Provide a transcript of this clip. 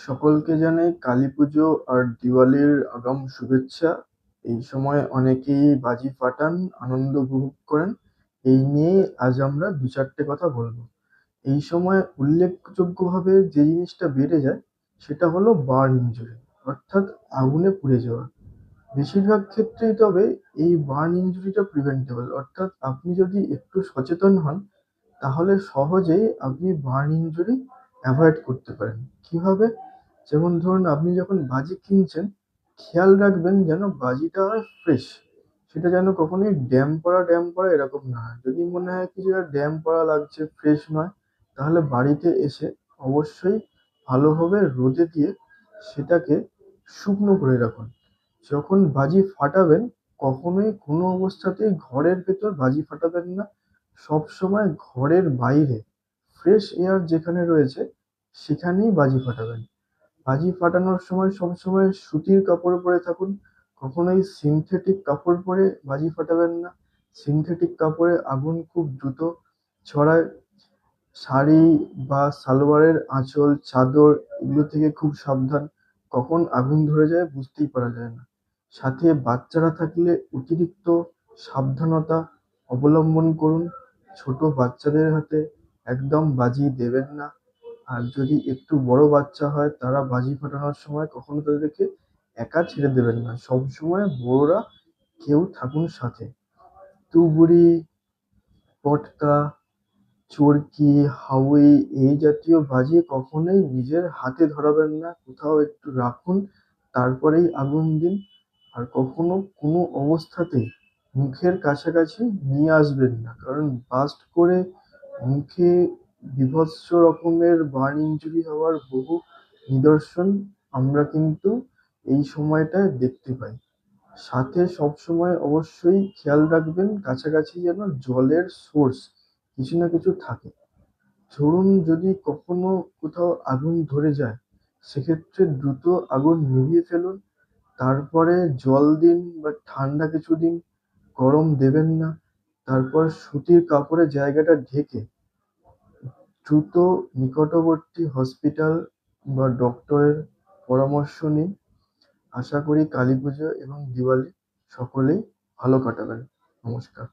সকলকে জানাই কালীপুজো আর দিওয়ালির আগাম শুভেচ্ছা। এই সময় অনেকেই বাজি ফাটান, আনন্দ উপভোগ করেন। এই নিয়ে আজ আমরা দু চারটে কথা বলবো। এই সময় উল্লেখযোগ্যভাবে যে জিনিসটা বেড়ে যায় সেটা হলো বার্ন ইনজুরি, অর্থাৎ আগুনে পুড়ে যাওয়া। বেশিরভাগ ক্ষেত্রেই তবে এই বার্ন ইনজুরিটা প্রিভেন্টেবল, অর্থাৎ আপনি যদি একটু সচেতন হন তাহলে সহজেই আপনি বার্ন ইনজুরি অ্যাভয়েড করতে পারেন। কিভাবে? যেমন ধরুন, আপনি যখন বাজি কিনছেন খেয়াল রাখবেন যেন বাজিটা হয় ফ্রেশ। সেটা যেন কখনোই ড্যাম পড়া এরকম না হয়। যদি মনে হয় কিছুটা ড্যাম পড়া লাগছে, ফ্রেশ নয়, তাহলে বাড়িতে এসে অবশ্যই ভালোভাবে রোদে দিয়ে সেটাকে শুকনো করে রাখুন। যখন বাজি ফাটাবেন কখনোই কোনো অবস্থাতেই ঘরের ভেতর বাজি ফাটাবেন না। সবসময় ঘরের বাইরে ফ্রেশ এয়ার যেখানে রয়েছে সেখানেই বাজি ফাটাবেন। বাজি ফাটানোর সময় সবসময় সুতির কাপড় পরে থাকুন। কখনোই সিনথেটিক কাপড় পরে বাজি ফাটাবেন না। সিনথেটিক কাপড়ে আগুন খুব দ্রুত ছড়ায়। শাড়ি বা সালোয়ারের আঁচল, চাদর এগুলো থেকে খুব সাবধান। কখন আগুন ধরে যায় বুঝতেই পারা যায় না। সাথে বাচ্চারা থাকলে অতিরিক্ত সাবধানতা অবলম্বন করুন। ছোট বাচ্চাদের হাতে একদম বাজি দেবেন না। আর যদি একটু বড় বাচ্চা হয় তারা বাজি ফাটানোর সময় কখনো তাদেরকে একা ছেড়ে দেবেন না। সবসময় বড়রা কেউ থাকুন সাথে। তুবড়ি, পটকা, চরকি, হাউই এই জাতীয় বাজি কখনোই নিজের হাতে ধরাবেন না। কোথাও একটু রাখুন, তারপরেই আগুন দিন। আর কখনো কোনো অবস্থাতেই মুখের কাছাকাছি নিয়ে আসবেন না, কারণ বার্স্ট করে মুখে বীভৎস রকমের বার্ন ইনজুরি হওয়ার বহু নিদর্শন আমরা কিন্তু এই সময়টায় দেখতে পাই। সাথে সবসময় অবশ্যই খেয়াল রাখবেন কাছাকাছি যেন জলের সোর্স কিছু না কিছু থাকে। ধরুন, যদি কখনো কোথাও আগুন ধরে যায় সেক্ষেত্রে দ্রুত আগুন নিভিয়ে ফেলুন। তারপরে জল দিন বা ঠান্ডা কিছু দিন, গরম দেবেন না। তারপর সুতির কাপড়ে জায়গাটা ঢেকে দ্রুত নিকটবর্তী হসপিটাল বা ডক্টরের পরামর্শ নিন। আশা করি কালীপুজো এবং দিওয়ালি সকলেই ভালো কাটাবেন। নমস্কার।